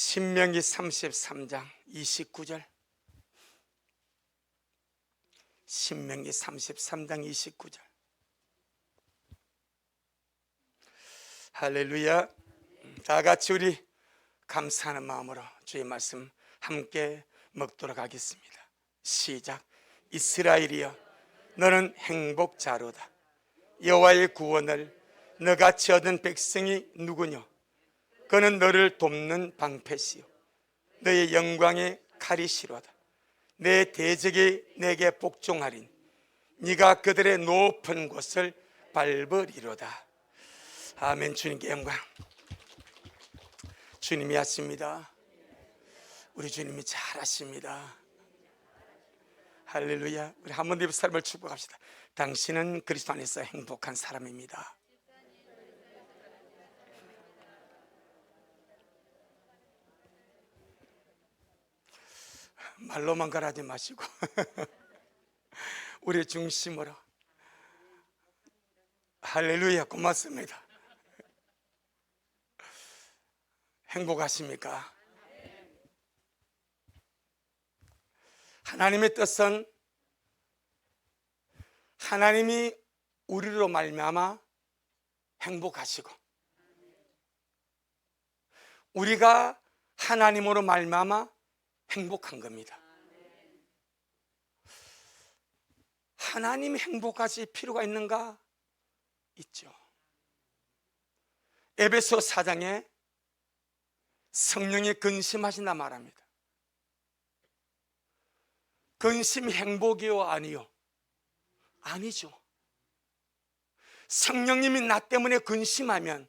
신명기 33장 29절. 신명기 33장 29절. 할렐루야. 다 같이 우리 감사하는 마음으로 주의 말씀 함께 먹도록 하겠습니다. 시작. 이스라엘이여, 너는 행복자로다. 여호와의 구원을 너같이 얻은 백성이 누구뇨? 그는 너를 돕는 방패시요 너의 영광의 칼이시로다. 내 대적이 내게 복종하리니 네가 그들의 높은 곳을 밟으리로다. 아멘. 주님께 영광. 주님이 하십니다. 우리 주님이 잘하십니다. 할렐루야. 우리 한 번 더 삶을 축복합시다. 당신은 그리스도 안에서 행복한 사람입니다. 말로만 가라지 마시고 우리의 중심으로. 할렐루야. 고맙습니다. 행복하십니까? 하나님의 뜻은 하나님이 우리로 말미암아 행복하시고 우리가 하나님으로 말미암아 행복한 겁니다. 하나님이 행복하실 필요가 있는가? 있죠. 에베소 4장에 성령이 근심하신다 말합니다. 근심이 행복이요 아니요? 아니죠. 성령님이 나 때문에 근심하면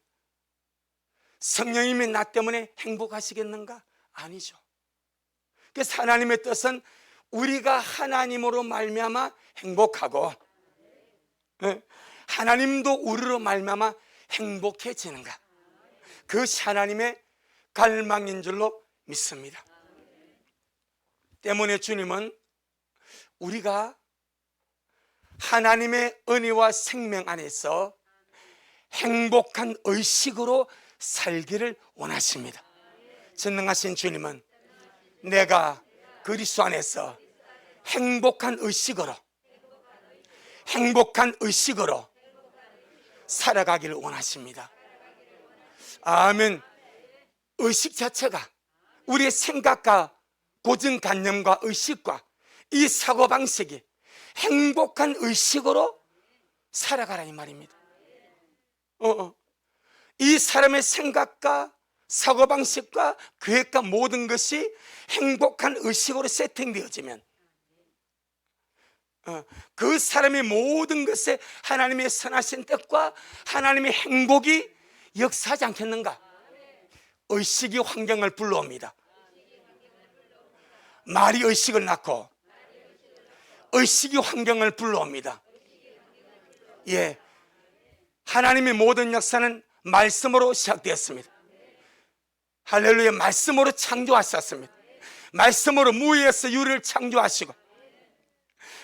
성령님이 나 때문에 행복하시겠는가? 아니죠. 그래서 하나님의 뜻은 우리가 하나님으로 말미암아 행복하고 하나님도 우리로 말미암아 행복해지는가? 그것이 하나님의 갈망인 줄로 믿습니다. 때문에 주님은 우리가 하나님의 은혜와 생명 안에서 행복한 의식으로 살기를 원하십니다. 전능하신 주님은 내가 그리스도 안에서 행복한 의식으로 살아가기를 원하십니다. 아멘. 의식 자체가 우리의 생각과 고정관념과 의식과 이 사고방식이 행복한 의식으로 살아가라 이 말입니다. 이 사람의 생각과 사고방식과 계획과 모든 것이 행복한 의식으로 세팅되어지면 그 사람의 모든 것에 하나님의 선하신 뜻과 하나님의 행복이 역사하지 않겠는가? 의식이 환경을 불러옵니다. 말이 의식을 낳고 의식이 환경을 불러옵니다. 예, 하나님의 모든 역사는 말씀으로 시작되었습니다. 할렐루야. 말씀으로 창조하셨습니다. 말씀으로 무에서 유를 창조하시고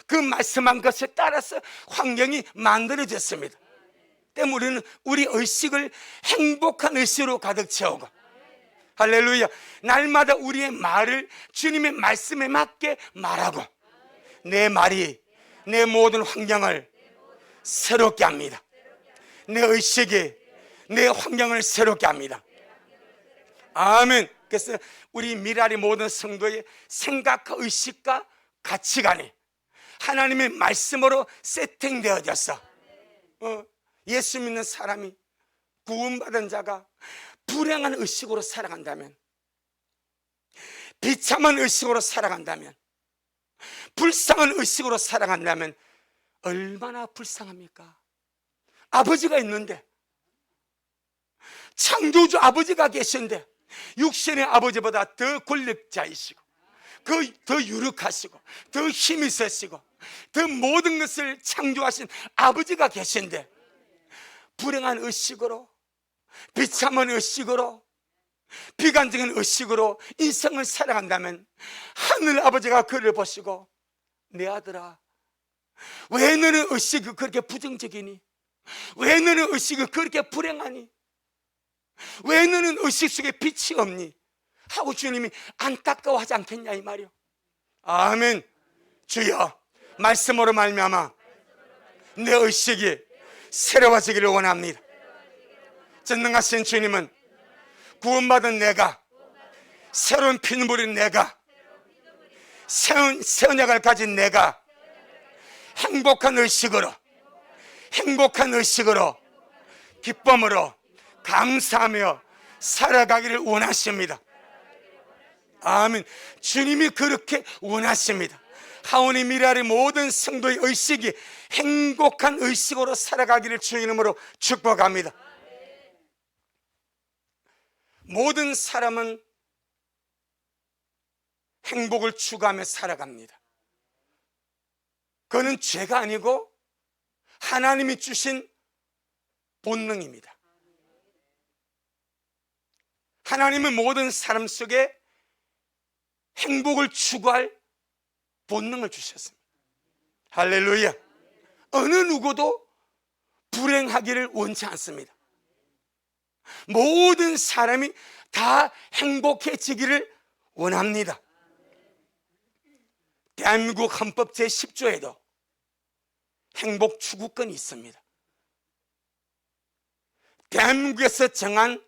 그 말씀한 것에 따라서 환경이 만들어졌습니다. 때문에 우리는 우리 의식을 행복한 의식으로 가득 채우고 할렐루야. 날마다 우리의 말을 주님의 말씀에 맞게 말하고 내 말이 내 모든 환경을 새롭게 합니다. 내 의식이 내 환경을 새롭게 합니다. 아멘. 그래서 우리 미라리 모든 성도의 생각과 의식과 가치관이 하나님의 말씀으로 세팅되어져서 예수 믿는 사람이 구원받은 자가 불행한 의식으로 살아간다면, 비참한 의식으로 살아간다면, 불쌍한 의식으로 살아간다면 얼마나 불쌍합니까? 아버지가 있는데, 창조주 아버지가 계신데 육신의 아버지보다 더 권력자이시고 더 유력하시고 더 힘이 세시고 더 모든 것을 창조하신 아버지가 계신데 불행한 의식으로, 비참한 의식으로, 비관적인 의식으로 인생을 살아간다면 하늘 아버지가 그를 보시고 내 아들아, 왜 너는 의식이 그렇게 부정적이니? 왜 너는 의식이 그렇게 불행하니? 왜 너는 의식 속에 빛이 없니? 하고 주님이 안타까워하지 않겠냐 이 말이요. 아멘. 주여, 말씀으로 말미암아 내 의식이 새로워지기를 원합니다. 전능하신 주님은 구원받은 내가, 새로운 피눈물인 내가, 새 언약을 가진 내가 행복한 의식으로 기쁨으로 감사하며 살아가기를 원하십니다. 아멘. 주님이 그렇게 원하십니다. 하오니 미라리 모든 성도의 의식이 행복한 의식으로 살아가기를 주의 이름으로 축복합니다. 모든 사람은 행복을 추구하며 살아갑니다. 그건 죄가 아니고 하나님이 주신 본능입니다. 하나님은 모든 사람 속에 행복을 추구할 본능을 주셨습니다. 할렐루야. 어느 누구도 불행하기를 원치 않습니다. 모든 사람이 다 행복해지기를 원합니다. 대한민국 헌법 제10조에도 행복 추구권이 있습니다. 대한민국에서 정한,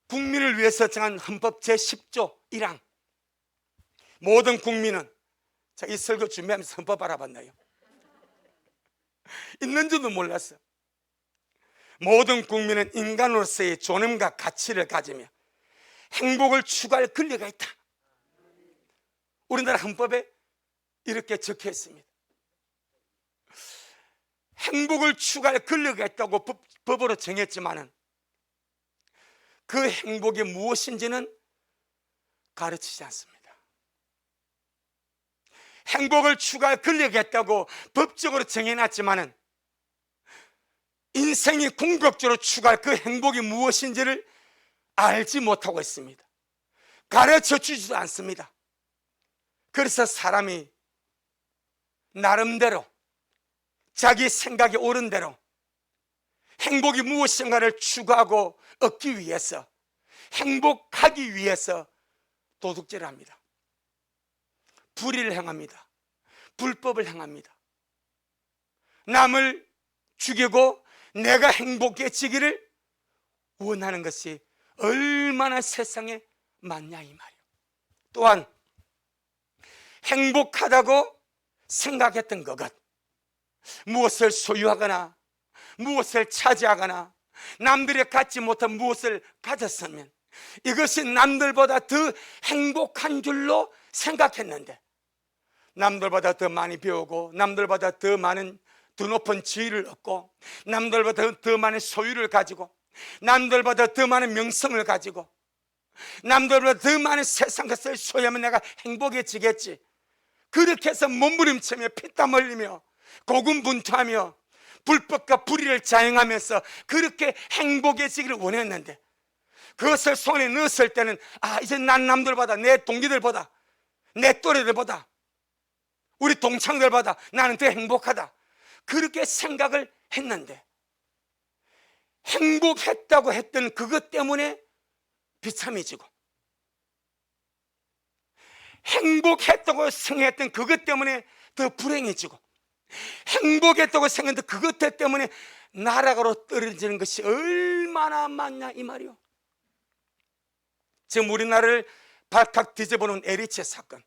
국민을 위해서 정한 헌법 제10조 1항, 모든 국민은, 자, 이 설교 준비하면서 헌법 알아봤나요? 있는 줄도 몰랐어요. 모든 국민은 인간으로서의 존엄과 가치를 가지며 행복을 추구할 권리가 있다. 우리나라 헌법에 이렇게 적혀 있습니다. 행복을 추구할 권리가 있다고 법으로 정했지만은 그 행복이 무엇인지는 가르치지 않습니다. 행복을 추구할 권리가 있다고 법적으로 정해놨지만은 인생이 궁극적으로 추구할 그 행복이 무엇인지를 알지 못하고 있습니다. 가르쳐 주지도 않습니다. 그래서 사람이 나름대로 자기 생각이 옳은 대로 행복이 무엇인가를 추구하고 얻기 위해서, 행복하기 위해서 도둑질을 합니다. 불의를 행합니다. 불법을 행합니다. 남을 죽이고 내가 행복해지기를 원하는 것이 얼마나 세상에 많냐 이 말이에요. 또한 행복하다고 생각했던 것, 무엇을 소유하거나 무엇을 차지하거나 남들이 갖지 못한 무엇을 가졌으면 이것이 남들보다 더 행복한 줄로 생각했는데, 남들보다 더 많이 배우고 남들보다 더 높은 지위를 얻고 남들보다 더 많은 소유를 가지고 남들보다 더 많은 명성을 가지고 남들보다 더 많은 세상 것을 소유하면 내가 행복해지겠지, 그렇게 해서 몸부림치며 피땀 흘리며 고군분투하며 불법과 불의를 자행하면서 그렇게 행복해지기를 원했는데, 그것을 손에 넣었을 때는 이제 난 남들보다, 내 동기들보다, 내 또래들보다, 우리 동창들보다 나는 더 행복하다, 그렇게 생각을 했는데, 행복했다고 했던 그것 때문에 비참해지고, 행복했다고 생각했던 그것 때문에 더 불행해지고, 행복했다고 생각했던 그것 때문에 나락으로 떨어지는 것이 얼마나 많냐 이 말이요. 지금 우리나라를 발칵 뒤집어놓은 에리체 사건,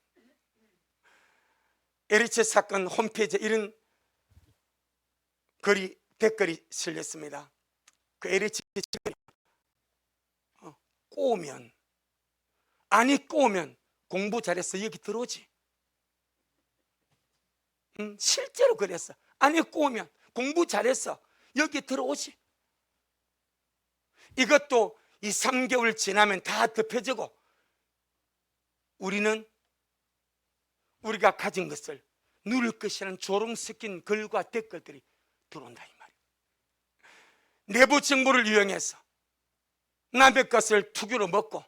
에리체 사건 홈페이지에 이런 댓글이 실렸습니다. 그 에리체 꼬우면, 아니 꼬우면 공부 잘해서 여기 들어오지. 실제로 그랬어. 아니 꼬우면 공부 잘해서 여기 들어오지. 이것도 2, 3개월 지나면 다 덮여지고 우리는 우리가 가진 것을 누릴 것이라는 조롱 섞인 글과 댓글들이 들어온다 이 말이에요. 내부 정보를 이용해서 남의 것을 투기로 먹고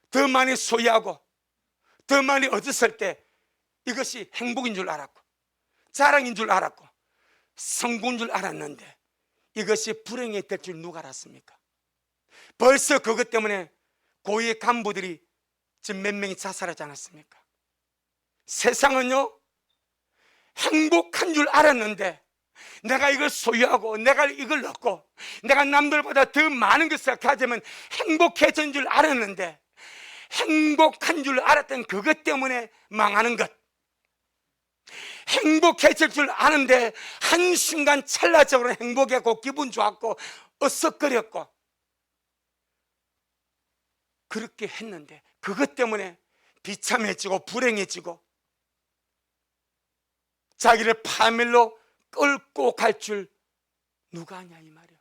더 많이 소유하고 더 많이 얻었을 때 이것이 행복인 줄 알았고 자랑인 줄 알았고 성공인 줄 알았는데 이것이 불행이 될 줄 누가 알았습니까? 벌써 그것 때문에 고위 간부들이 지금 몇 명이 자살하지 않았습니까? 세상은요, 행복한 줄 알았는데, 내가 이걸 소유하고 내가 이걸 얻고 내가 남들보다 더 많은 것을 가지면 행복해진 줄 알았는데, 행복한 줄 알았던 그것 때문에 망하는 것, 행복해질 줄 아는데 한순간 찰나적으로 행복했고 기분 좋았고 어석거렸고 그렇게 했는데, 그것 때문에 비참해지고 불행해지고 자기를 파멸로 끌고 갈 줄 누가 아냐 이 말이야.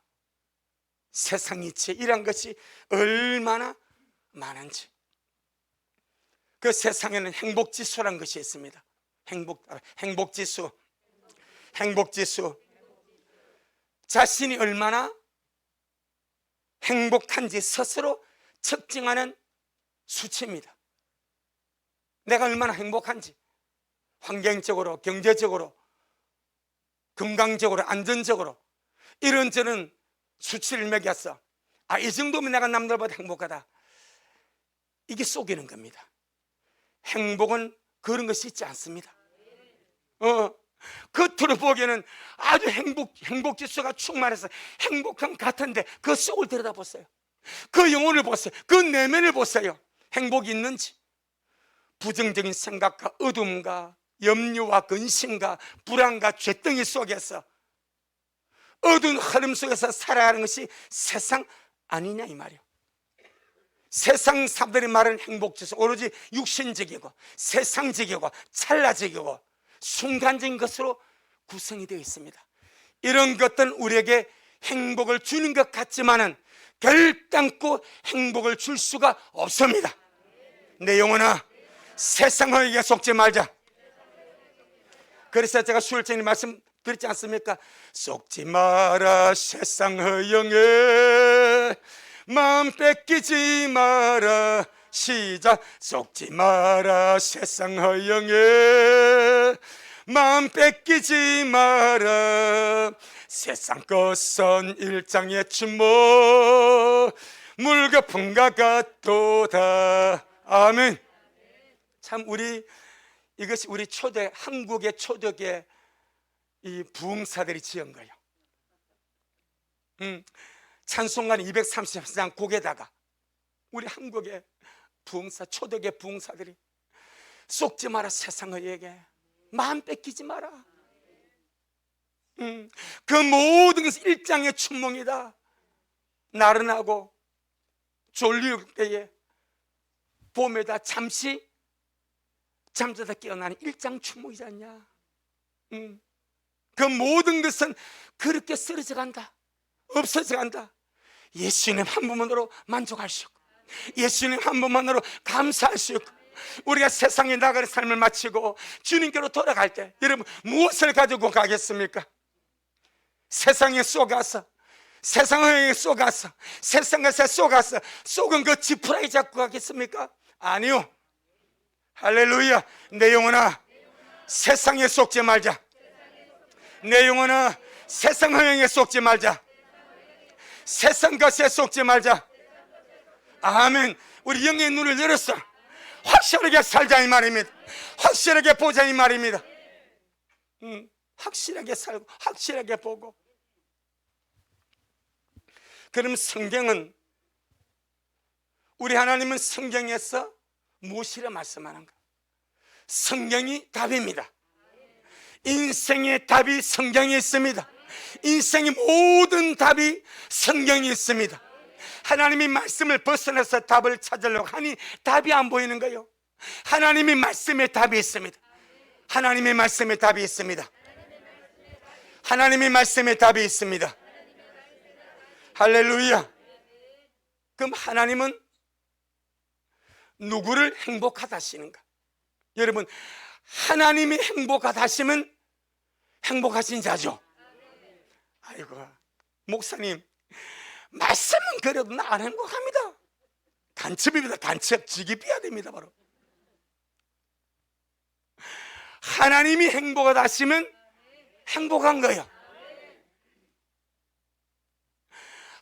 세상이 이런 것이 얼마나 많은지. 그 세상에는 행복지수라는 것이 있습니다. 행복지수. 자신이 얼마나 행복한지 스스로 측정하는 수치입니다. 내가 얼마나 행복한지, 환경적으로, 경제적으로, 건강적으로, 안전적으로 이런저런 수치를 매겼어. 이 정도면 내가 남들보다 행복하다. 이게 속이는 겁니다. 행복은 그런 것이 있지 않습니다. 겉으로 보기에는 아주 행복지수가 충만해서 행복한 같은데 그 속을 들여다보세요. 그 영혼을 보세요. 그 내면을 보세요. 행복이 있는지. 부정적인 생각과 어둠과 염려와 근심과 불안과 죄덩이 속에서 어두운 흐름 속에서 살아가는 것이 세상 아니냐 이 말이에요. 세상 사람들이 말하는 행복지수, 오로지 육신적이고 세상적이고 찰나적이고 순간적인 것으로 구성이 되어 있습니다. 이런 것들은 우리에게 행복을 주는 것 같지만은 결단코 행복을 줄 수가 없습니다. 내 영혼아, 세상에게 속지 말자. 그래서 제가 수요일 전에 말씀드렸지 않습니까? 속지 마라 세상 허영에 마음 뺏기지 마라. 시작. 속지 마라 세상 허영에 마음 뺏기지 마라. 세상 것은 일장의 추모 물거품과 같도다. 아멘. 참 이것이 우리 한국의 초대의 이 부흥사들이 지은 거예요. 찬송가 233장 곡에다가 우리 한국의 초대의 부흥사들이 속지 마라 세상에게 마음 뺏기지 마라. 그 모든 것은 일장의 춘몽이다. 나른하고 졸릴 때에 봄에다 잠시 잠자다 깨어나는 일장 춘몽이지 않냐. 그 모든 것은 그렇게 쓰러져 간다. 없어져 간다. 예수님 한 분만으로 만족할 수 있고 예수님 한 분만으로 감사할 수 있고 우리가 세상에 나가는 삶을 마치고 주님께로 돌아갈 때 여러분 무엇을 가지고 가겠습니까? 세상에 쏘가서 세상에 쏘가서 세상 것에 쏘가서 쏘은 그 지푸라기 잡고 가겠습니까? 아니요. 할렐루야. 내 영혼아 세상에 속지 말자. 내 영혼아 세상 허영에 속지 말자. 세상 것에 속지 말자. 아멘. 우리 영의 눈을 열었어. 확실하게 살자 이 말입니다. 확실하게 보자 이 말입니다. 확실하게 살고 확실하게 보고. 그럼 성경은 우리 하나님은 성경에서 무엇이라 말씀하는가? 성경이 답입니다. 인생의 답이 성경에 있습니다. 인생의 모든 답이 성경에 있습니다. 하나님이 말씀을 벗어나서 답을 찾으려고 하니 답이 안 보이는 거예요. 하나님이 말씀에 답이 있습니다. 하나님의 말씀에 답이 있습니다. 하나님의 말씀에 답이 있습니다. 할렐루야. 그럼 하나님은 누구를 행복하다 하시는가? 여러분 하나님이 행복하다 하시면 행복하신 자죠. 아이고 목사님 말씀은 그래도 나 안 행복합니다. 간첩입니다. 간첩. 지기비야 됩니다. 바로 하나님이 행복하다 하시면 행복한 거예요.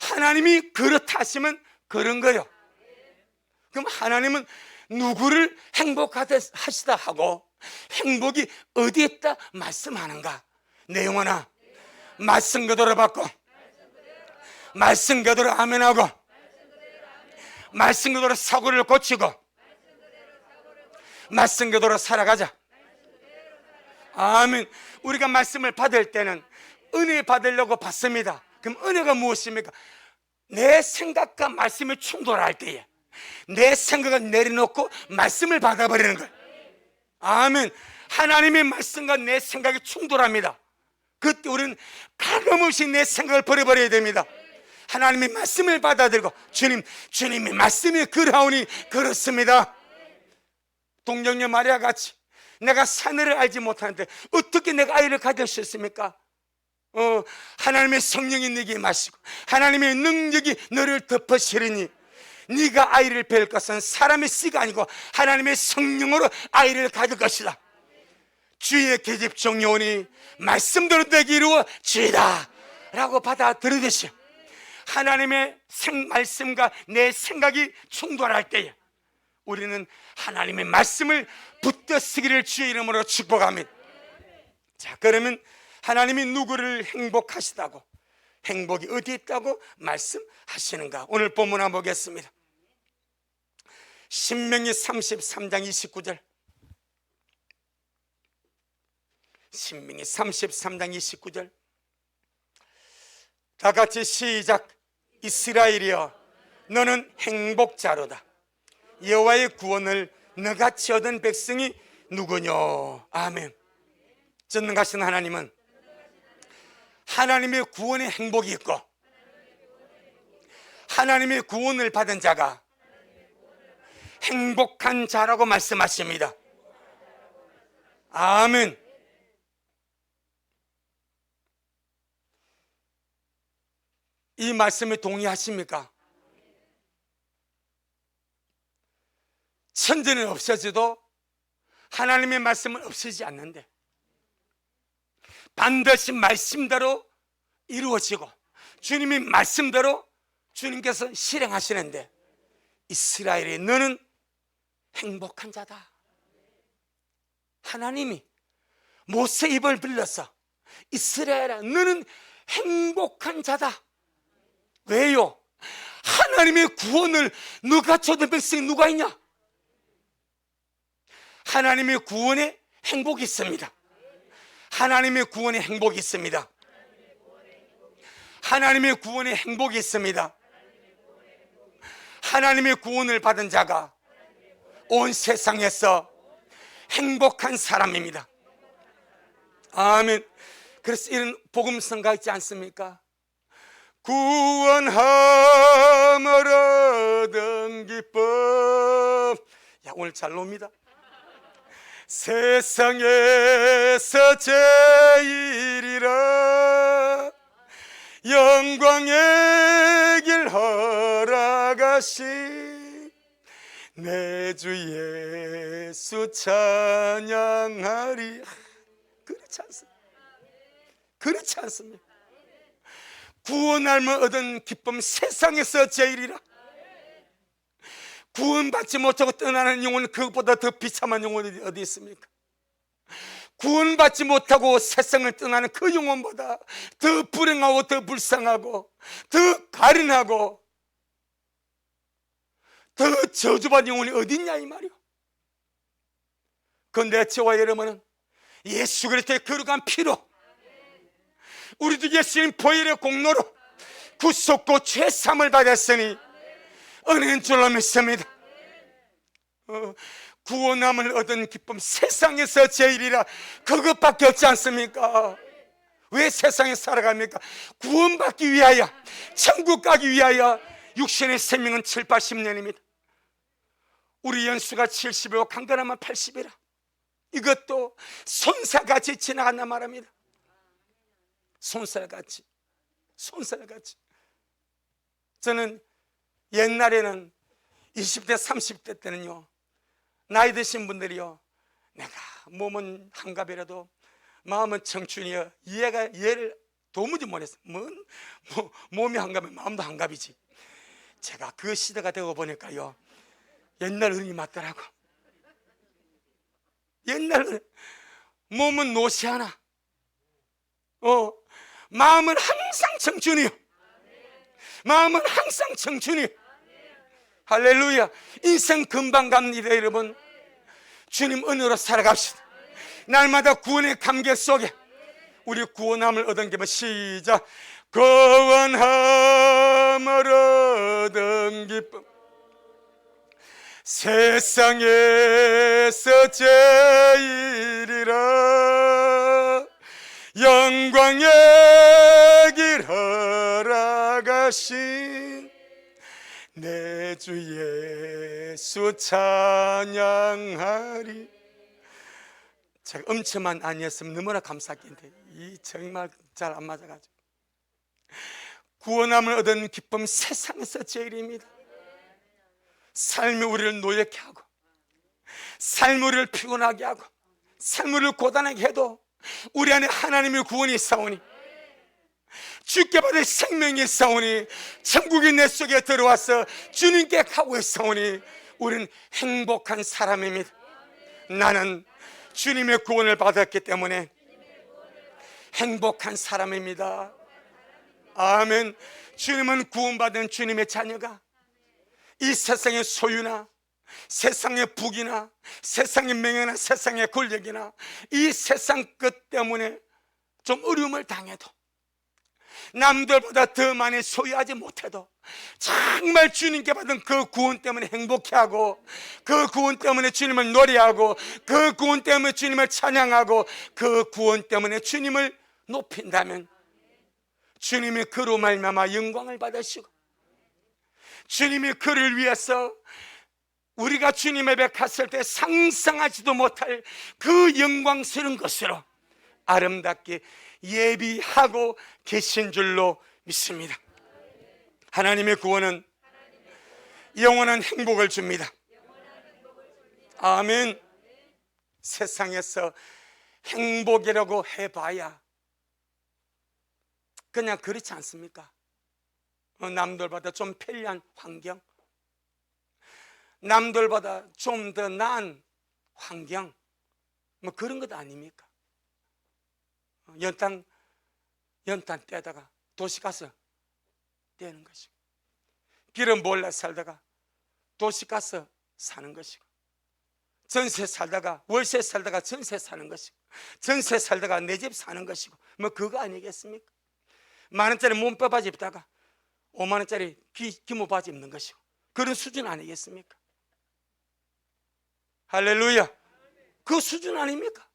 하나님이 그렇다 하시면 그런 거예요. 그럼 하나님은 누구를 행복하시다 하고 행복이 어디에 있다 말씀하는가? 내 영혼아, 말씀 그대로 받고, 말씀 그대로 아멘하고, 말씀 그대로 사고를 고치고, 말씀 그대로 살아가자. 아멘. 우리가 말씀을 받을 때는 은혜 받으려고 받습니다. 그럼 은혜가 무엇입니까? 내 생각과 말씀이 충돌할 때에 내 생각을 내려놓고 말씀을 받아버리는 거예요. 아멘. 하나님의 말씀과 내 생각이 충돌합니다. 그때 우리는 가감없이 내 생각을 버려버려야 됩니다. 하나님의 말씀을 받아들이고, 주님의 말씀이 그러하오니 그렇습니다. 동정녀 마리아 같이 내가 사내를 알지 못하는데 어떻게 내가 아이를 가질 수 있습니까? 하나님의 성령이 네게 마시고 하나님의 능력이 너를 덮어씌르니 네가 아이를 뵐 것은 사람의 씨가 아니고 하나님의 성령으로 아이를 가질 것이다. 주의 계집 종려오니 말씀대로 내게 이루어지이다 라고 받아들이듯이 하나님의 말씀과 내 생각이 충돌할 때에 우리는 하나님의 말씀을 붙들어 쓰기를 주의 이름으로 축복합니다. 자, 그러면 하나님이 누구를 행복하시다고, 행복이 어디 있다고 말씀하시는가? 오늘 본문 한번 보겠습니다. 신명기 33장 29절. 신명기 33장 29절. 다 같이 시작. 이스라엘이여, 너는 행복자로다. 여호와의 구원을 너같이 얻은 백성이 누구뇨? 아멘. 전능하신 하나님은 하나님의 구원의 행복이 있고 하나님의 구원을 받은 자가 행복한 자라고 말씀하십니다. 아멘. 이 말씀에 동의하십니까? 천지는 없어져도 하나님의 말씀은 없어지지 않는데 반드시 말씀대로 이루어지고 주님의 말씀대로 주님께서 실행하시는데, 이스라엘이 너는 행복한 자다. 하나님이 모세 입을 빌려서 이스라엘아, 너는 행복한 자다. 왜요? 하나님의 구원을 누가 얻은 백성이 누가 있냐? 하나님의 구원에 행복이 있습니다. 하나님의 구원에 행복이 있습니다. 하나님의 구원에 행복이 있습니다. 하나님의 구원을 받은 자가 온 세상에서 행복한 사람입니다. 아멘. 그래서 이런 복음성가 있지 않습니까? 구원함을 얻은 기쁨. 야, 오늘 잘 놉니다. 세상에서 제일이라 영광의 길 허락하신 내 주 예수 찬양하리. 그렇지 않습니까? 그렇지 않습니까? 구원함을 얻은 기쁨, 세상에서 제일이라. 구원받지 못하고 떠나는 영혼은 그것보다 더 비참한 영혼이 어디 있습니까? 구원받지 못하고 세상을 떠나는 그 영혼보다 더 불행하고 더 불쌍하고 더 가련하고 더 저주받은 영혼이 어디 있냐 이 말이요. 그런데 저와 여러분은 예수 그리스도의 거룩한 피로, 우리도 예수님 보혈의 공로로 구속고 죄사함을 받았으니 은혜인 줄로 믿습니다. 구원함을 얻은 기쁨, 세상에서 제일이라. 그것밖에 없지 않습니까? 왜 세상에 살아갑니까? 구원받기 위하여, 천국 가기 위하여. 육신의 생명은 7, 80년입니다. 우리 연수가 70이고 강건하면 80이라. 이것도 손살같이 지나간단 말입니다. 손살같이. 손살같이. 저는 옛날에는 20대 30대 때는요, 나이 드신 분들이요, 내가 몸은 한갑이라도 마음은 청춘이여, 얘를 도무지 못했어요. 몸이 한갑이면 마음도 한갑이지. 제가 그 시대가 되고 보니까요, 옛날 어른이 맞더라고. 옛날 어른. 몸은 노시하나 마음은 항상 청춘이요. 마음은 항상 청춘이요. 할렐루야. 인생 금방 갑니다, 여러분. 주님 은혜로 살아갑시다. 날마다 구원의 감격 속에 우리 구원함을 얻은 게 뭐 시작. 구원함을 얻은 기쁨 세상에서 제일이라 영광의 길 허락하신 내 주 예수 찬양하리. 제가 음치만 아니었으면 너무나 감사했겠는데 이 정말 잘 안 맞아가지고. 구원함을 얻은 기쁨 세상에서 제일입니다. 삶이 우리를 노랗게 하고 삶이 우리를 피곤하게 하고 삶이 우리를 고단하게 해도 우리 안에 하나님의 구원이 있사오니 주께 받을 생명이 있사오니 천국이 내 속에 들어와서 주님께 가고 있사오니 우리는 행복한 사람입니다. 나는 주님의 구원을 받았기 때문에 행복한 사람입니다. 아멘. 주님은 구원받은 주님의 자녀가 이 세상의 소유나 세상의 부귀나 세상의 명예나 세상의 권력이나 이 세상 것 때문에 좀 어려움을 당해도 남들보다 더 많이 소유하지 못해도 정말 주님께 받은 그 구원 때문에 행복해하고 그 구원 때문에 주님을 노래하고 그 구원 때문에 주님을 찬양하고 그 구원 때문에 주님을 높인다면 주님이 그로 말미암아 영광을 받으시고 주님이 그를 위해서 우리가 주님 앞에 갔을 때 상상하지도 못할 그 영광스러운 것으로 아름답게 예비하고 계신 줄로 믿습니다. 하나님의 구원은 영원한 행복을 줍니다. 아멘. 세상에서 행복이라고 해봐야 그냥 그렇지 않습니까? 남들보다 좀 편리한 환경, 남들보다 좀 더 나은 환경, 뭐 그런 것 아닙니까? 연탄 떼다가 도시 가서 떼는 것이고, 기름 몰래 살다가 도시 가서 사는 것이고, 전세 살다가 월세 살다가 전세 사는 것이고, 전세 살다가 내 집 사는 것이고, 뭐 그거 아니겠습니까? 만원짜리 몸빼바지 입다가 5만원짜리 기모바지 입는 것이고, 그런 수준 아니겠습니까? 할렐루야. 그 수준 아닙니까?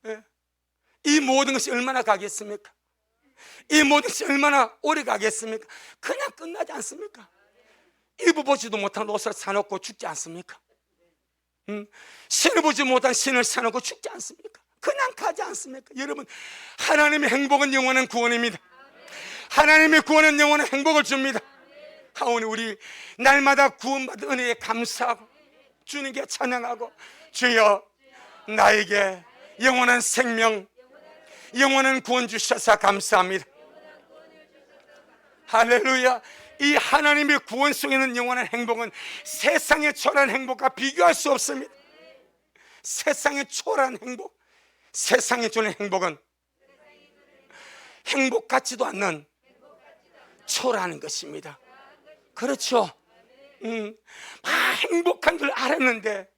예. 이 모든 것이 얼마나 가겠습니까? 이 모든 것이 얼마나 오래 가겠습니까? 그냥 끝나지 않습니까? 입어보지도 못한 옷을 사놓고 죽지 않습니까? 신어보지 못한 신을 사놓고 죽지 않습니까? 그냥 가지 않습니까? 여러분, 하나님의 행복은 영원한 구원입니다. 하나님의 구원은 영원한 행복을 줍니다. 하오니 우리 날마다 구원받은 은혜에 감사하고 주님께 찬양하고, 주여 나에게 영원한 생명, 영원한 구원 주셔서 감사합니다. 할렐루야. 이 하나님의 구원 속에 있는 영원한 행복은 세상의 초라한 행복과 비교할 수 없습니다. 세상의 초라한 행복, 세상에 주는 행복은 행복 같지도 않는 초라한 것입니다. 그렇죠. 행복한 줄 알았는데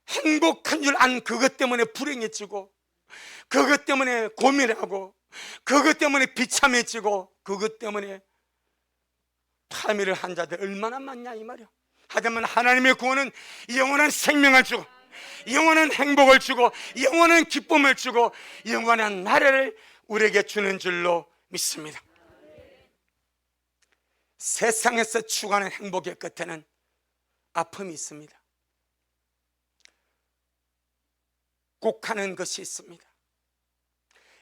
행복한 줄 안 그것 때문에 불행해지고, 그것 때문에 고민하고, 그것 때문에 비참해지고, 그것 때문에 파멸을 한 자들 얼마나 많냐 이 말이야. 하지만 하나님의 구원은 영원한 생명을 주고 영원한 행복을 주고 영원한 기쁨을 주고 영원한 나라를 우리에게 주는 줄로 믿습니다. 세상에서 추구하는 행복의 끝에는 아픔이 있습니다. 곡하는 것이 있습니다.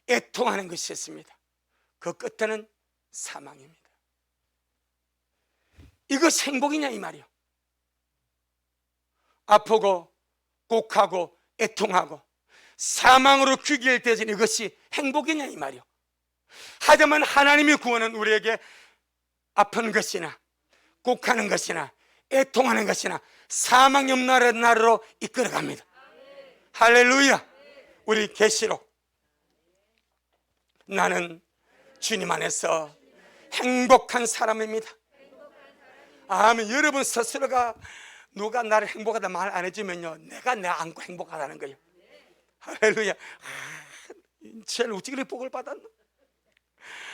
애통하는 것이 있습니다. 그 끝에는 사망입니다. 이것이 행복이냐 이 말이요. 아프고 곡하고 애통하고 사망으로 귀결되어진 이것이 행복이냐 이 말이요. 하지만 하나님의 구원은 우리에게 아픈 것이나 곡하는 것이나 애통하는 것이나 사망 옆나라의 나라로 이끌어갑니다. 할렐루야. 우리 계시록, 나는 주님 안에서 행복한 사람입니다. 아멘. 여러분 스스로가 누가 나를 행복하다 말 안 해주면요, 내가 내 안고 행복하다는 거예요. 할렐루야. 제일 어찌 복을 받았노?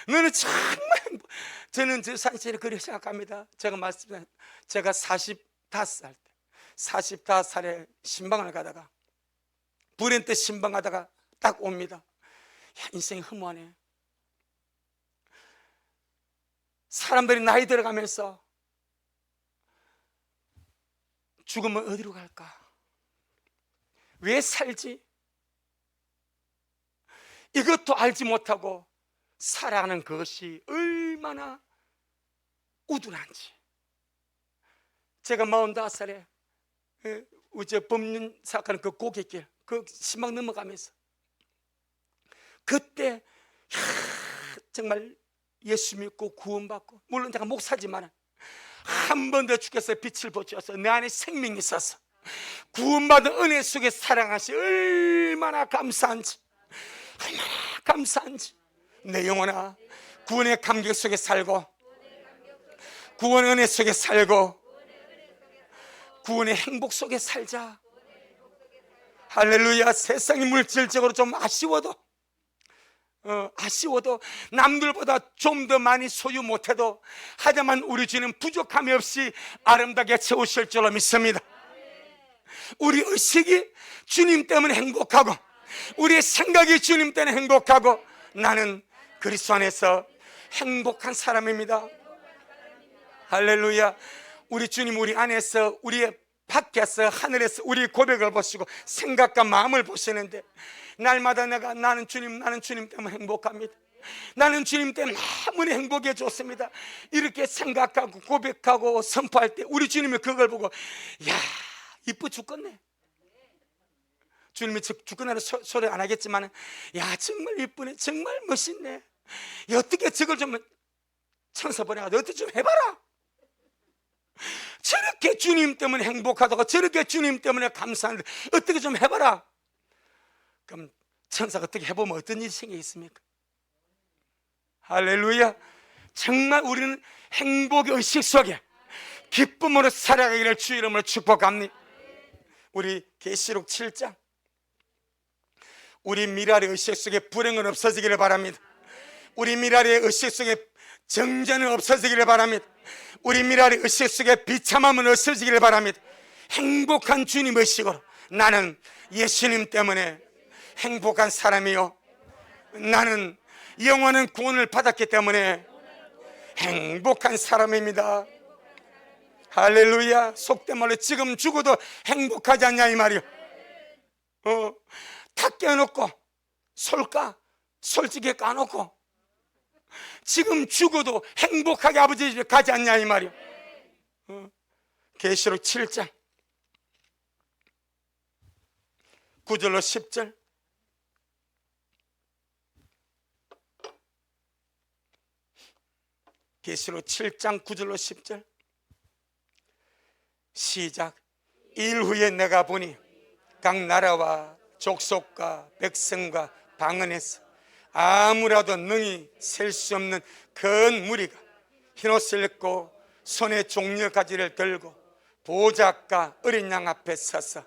너는 정말 행복. 저는 저 사실을 그렇게 생각합니다. 제가 45살 때, 45살에 신방을 가다가, 브랜트 신방하다가 딱 옵니다. 야, 인생이 허무하네. 사람들이 나이 들어가면서 죽으면 어디로 갈까? 왜 살지? 이것도 알지 못하고 살아가는 것이 얼마나 우둔한지. 제가 45살에 우리 법륜 사역하는 그 고갯길, 그 신방 넘어가면서 그때 정말 예수 믿고 구원받고, 물론 제가 목사지만 한 번 더 주께서 빛을 비추어서 내 안에 생명이 있어서 구원받은 은혜 속에 살아가시 얼마나 감사한지, 얼마나 감사한지. 내 영혼아, 구원의 감격 속에 살고, 구원의 은혜 속에 살고, 구원의 행복 속에 살자. 할렐루야. 세상이 물질적으로 좀 아쉬워도 남들보다 좀 더 많이 소유 못해도, 하지만 우리 주는 부족함이 없이 아름답게 채우실 줄로 믿습니다. 우리 의식이 주님 때문에 행복하고, 우리의 생각이 주님 때문에 행복하고, 나는 그리스도 안에서 행복한 사람입니다. 할렐루야. 우리 주님 우리 안에서, 우리의 밖에서, 하늘에서 우리 고백을 보시고 생각과 마음을 보시는데, 날마다 나는 주님 때문에 행복합니다. 나는 주님 때문에 너무나 행복해 졌습니다. 이렇게 생각하고 고백하고 선포할 때 우리 주님이 그걸 보고, 야, 이뻐 죽겠네. 주님이 죽겠다는 소리 안 하겠지만, 야, 정말 이쁘네, 정말 멋있네. 어떻게 저걸 좀 천사 보내가 어떻게 좀 해봐라. 저렇게 주님 때문에 행복하다고, 저렇게 주님 때문에 감사한데 어떻게 좀 해봐라. 그럼 천사가 어떻게 해보면 어떤 일이 생기겠습니까? 할렐루야. 정말 우리는 행복의 의식 속에 기쁨으로 살아가기를 주 이름으로 축복합니다. 우리 계시록 7장, 우리 미랄의 의식 속에 불행은 없어지기를 바랍니다. 우리 미랄의 의식 속에 정죄는 없어지기를 바랍니다. 우리 미랄의 의식 속에 비참함은 없어지기를 바랍니다. 행복한 주님 의식으로, 나는 예수님 때문에 행복한 사람이요, 나는 영원한 구원을 받았기 때문에 행복한 사람입니다. 할렐루야. 속된 말로 지금 죽어도 행복하지 않냐 이 말이요. 다 깨놓고 솔직히 까놓고 지금 죽어도 행복하게 아버지 집에 가지 않냐 이 말이요. 계시록 7장 9절로 10절. 계시록 7장 9절로 10절 시작. 일 후에 내가 보니 각 나라와 족속과 백성과 방언에서 아무라도 능히 셀 수 없는 큰 무리가 흰옷을 입고 손에 종려가지를 들고 보좌과 어린 양 앞에 서서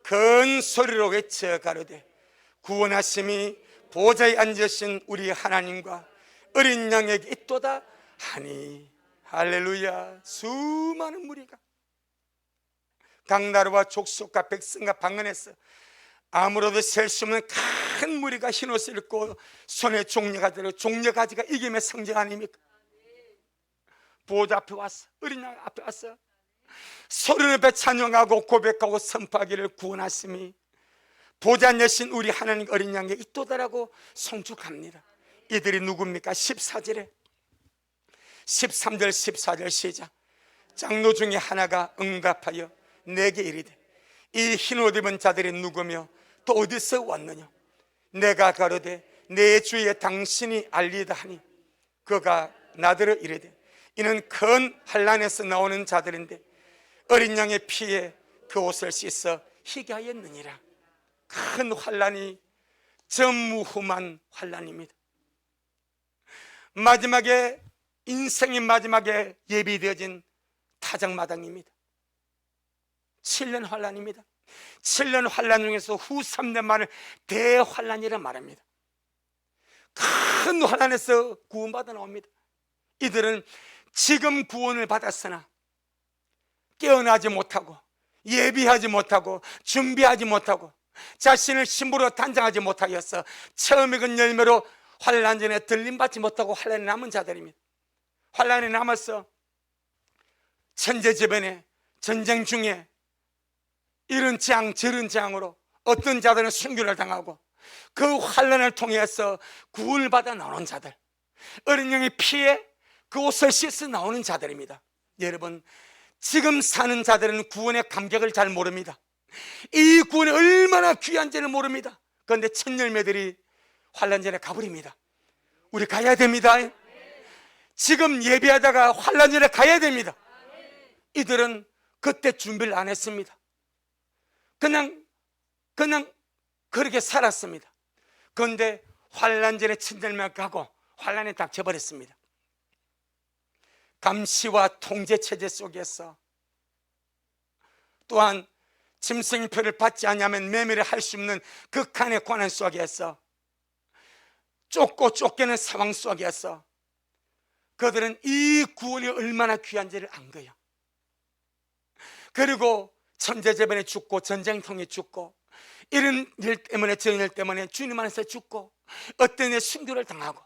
큰 소리로 외쳐 가로되, 구원하심이 보좌에 앉으신 우리 하나님과 어린 양에게 있도다 하니. 할렐루야. 수많은 무리가 각 나라와 족속과 백성과 방언에서 아무로도 셀 수 없는 큰 무리가 흰옷을 입고 손에 종려가지를, 종려가지가 이김의 상징 아닙니까? 보호자 앞에 왔어, 어린 양 앞에 왔어. 소리 높여 찬양하고 고백하고 선포하기를, 구원하심이 보좌 내신 우리 하나님 어린 양에 있도다라고 송축합니다. 이들이 누굽니까? 14절에 13절 14절 시작. 장로 중에 하나가 응답하여 내게 이르되, 이 흰옷 입은 자들이 누구며 또 어디서 왔느냐? 내가 가로되, 내 주에 당신이 알리다 하니, 그가 나더러 이르되, 이는 큰 환난에서 나오는 자들인데 어린 양의 피에 그 옷을 씻어 희게 하였느니라. 큰 환난이 전무후무한 환난입니다. 마지막에, 인생의 마지막에 예비되어진 타작마당입니다. 7년 환난입니다. 7년 환난 중에서 후 3년 만을 대환난이라 말합니다. 큰 환난에서 구원받아 나옵니다. 이들은 지금 구원을 받았으나 깨어나지 못하고, 예비하지 못하고, 준비하지 못하고, 자신을 신부로 단장하지 못하여서 처음 익은 열매로 환난 전에 들림받지 못하고 환난에 남은 자들입니다. 환난에 남아서 천재지변에, 전쟁 중에 이런 재앙 저런 재앙으로 어떤 자들은 순교를 당하고, 그 환난을 통해서 구원을 받아 나오는 자들, 어린 양의 피에 그 옷을 씻어 나오는 자들입니다. 여러분, 지금 사는 자들은 구원의 감격을 잘 모릅니다. 이 구원이 얼마나 귀한지를 모릅니다. 그런데 첫 열매들이 환난 전에 가버립니다. 우리 가야 됩니다. 지금 예배하다가 환난 전에 가야 됩니다. 이들은 그때 준비를 안 했습니다. 그냥 그렇게 살았습니다. 그런데 환난 전에 첫 열매가 가고 환난에 닥쳐버렸습니다. 감시와 통제 체제 속에서, 또한 짐승표를 받지 않으면 매매를 할 수 없는 극한의 고난 속에서, 쫓고 쫓기는 상황 속에서 그들은 이 구원이 얼마나 귀한지를 안 거예요. 그리고 천재재변에 죽고, 전쟁통에 죽고, 이런 일 때문에, 저런 일 때문에 주님 안에서 죽고, 어떤 일 순교를 당하고,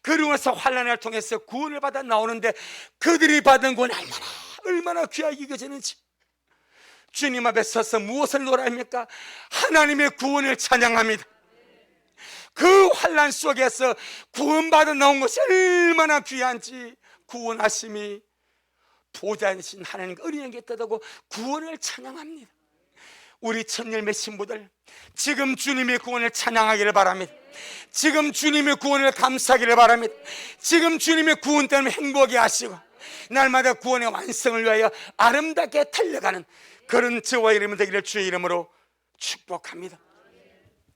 그러고 나서 환난을 통해서 구원을 받아 나오는데, 그들이 받은 구원이 얼마나 귀하게 여겨지는지, 주님 앞에 서서 무엇을 노래합니까? 하나님의 구원을 찬양합니다. 그 환난 속에서 구원받아 나온 것이 얼마나 귀한지, 구원하심이 보좌이신 하나님과 어린 양에게 떠도고 구원을 찬양합니다. 우리 첫열매 신부들, 지금 주님의 구원을 찬양하기를 바랍니다. 지금 주님의 구원을 감사하기를 바랍니다. 지금 주님의 구원 때문에 행복해 하시고, 날마다 구원의 완성을 위하여 아름답게 달려가는 그런 저와 여러분 되기를 주의 이름으로 축복합니다.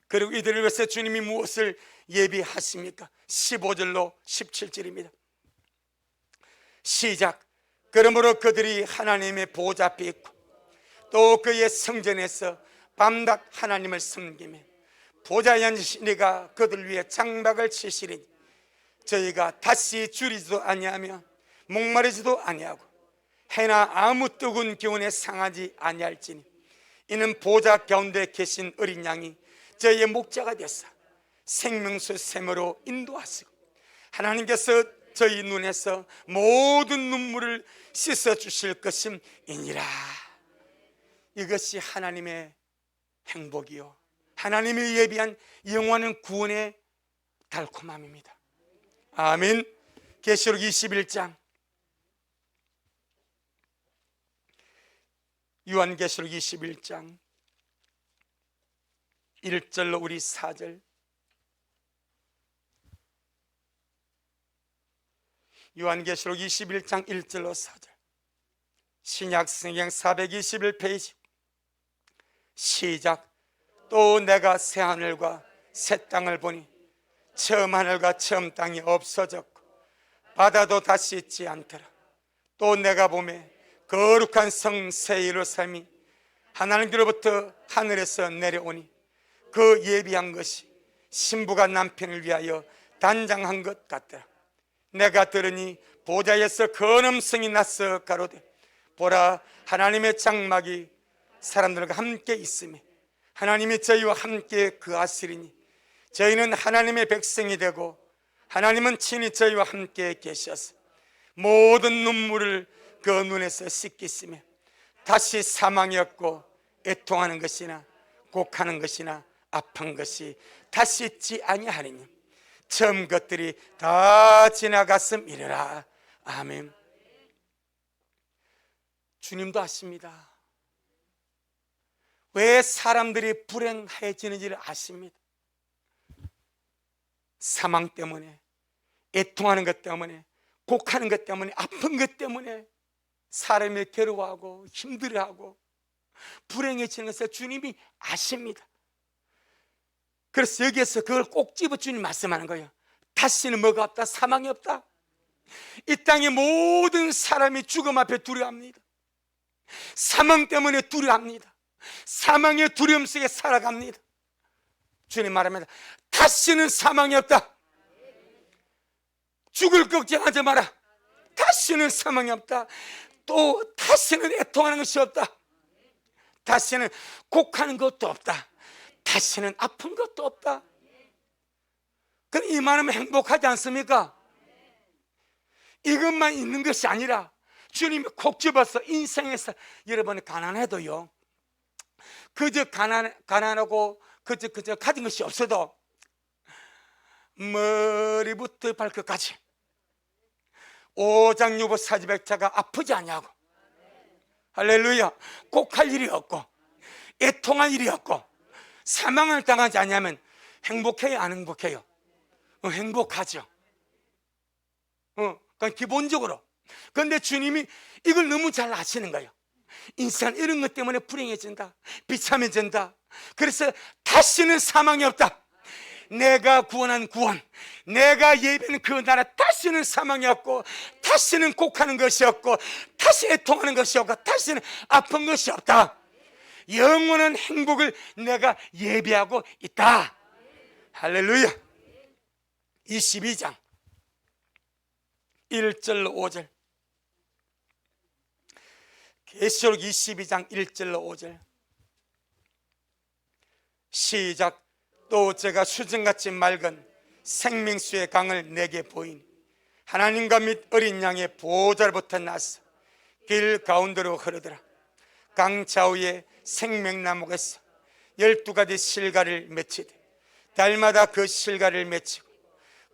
그리고 이들을 위해서 주님이 무엇을 예비하십니까? 15절로 17절입니다. 시작. 그러므로 그들이 하나님의 보좌 앞에 있고 또 그의 성전에서 밤낮 하나님을 섬기며 보좌에 앉으신 이가 그들 위해 장막을 치시리니 저희가 다시 줄이지도 아니하며 목마르지도 아니하고 해나 아무 뜨거운 기운에 상하지 아니할지니 이는 보좌 가운데 계신 어린 양이 저희의 목자가 되사 생명수 샘으로 인도하시고 하나님께서 저희 눈에서 모든 눈물을 씻어주실 것임이니라. 이것이 하나님의 행복이요, 하나님이 예비한 영원한 구원의 달콤함입니다. 아멘. 계시록 21장, 요한계시록 21장 1절로 우리 4절, 요한계시록 21장 1절로 4절, 신약성경 421페이지. 시작. 또 내가 새 하늘과 새 땅을 보니 처음 하늘과 처음 땅이 없어졌고 바다도 다시 있지 않더라. 또 내가 보매 거룩한 성 새 예루살렘이 하나님께로부터 하늘에서 내려오니 그 예비한 것이 신부가 남편을 위하여 단장한 것 같더라. 내가 들으니 보좌에서 큰 음성이 나서 가로되 보라, 하나님의 장막이 사람들과 함께 있으며 하나님이 저희와 함께 거하시리니 저희는 하나님의 백성이 되고 하나님은 친히 저희와 함께 계셔서 모든 눈물을 그 눈에서 씻기시며 다시 사망이 없고 애통하는 것이나 곡하는 것이나 아픈 것이 다시 있지 아니하리니 처음 것들이 다 지나갔음이니라. 아멘. 주님도 아십니다. 왜 사람들이 불행해지는지를 아십니다. 사망 때문에, 애통하는 것 때문에, 곡하는 것 때문에, 아픈 것 때문에 사람이 괴로워하고 힘들어하고 불행해지는 것을 주님이 아십니다. 그래서 여기에서 그걸 꼭 집어 주님 말씀하는 거예요. 다시는 뭐가 없다? 사망이 없다. 이 땅의 모든 사람이 죽음 앞에 두려워합니다. 사망 때문에 두려워합니다. 사망의 두려움 속에 살아갑니다. 주님 말합니다. 다시는 사망이 없다. 죽을 걱정하지 마라. 다시는 사망이 없다. 또 다시는 애통하는 것이 없다. 다시는 곡하는 것도 없다. 다시는 아픈 것도 없다. 그럼 이 말하면 행복하지 않습니까? 이것만 있는 것이 아니라 주님이 콕 집어서 인생에서 여러분 가난해도요, 그저 가난하고 그저 가진 것이 없어도 머리부터 발끝까지 오장육부 사지백자가 아프지 않냐고. 할렐루야. 꼭 할 일이 없고 애통할 일이 없고 사망을 당하지 않냐면 행복해요, 안 행복해요? 행복하죠. 그건 기본적으로. 그런데 주님이 이걸 너무 잘 아시는 거예요. 인생 이런 것 때문에 불행해진다, 비참해진다. 그래서 다시는 사망이 없다. 내가 구원한 구원, 내가 예배는 그 나라, 다시는 사망이 없고 다시는 곡하는 것이 없고 다시 애통하는 것이 없고 다시는 아픈 것이 없다. 영원한 행복을 내가 예배하고 있다. 할렐루야. 22장 1절로 5절, 계시록 22장 1절로 5절 시작. 또 제가 수정같이 맑은 생명수의 강을 내게 보이니 하나님과 및 어린 양의 보좌로부터 나서 길 가운데로 흐르더라. 강 좌우에 생명나무에서 12가지 실과를 맺히되 달마다 그 실과를 맺히고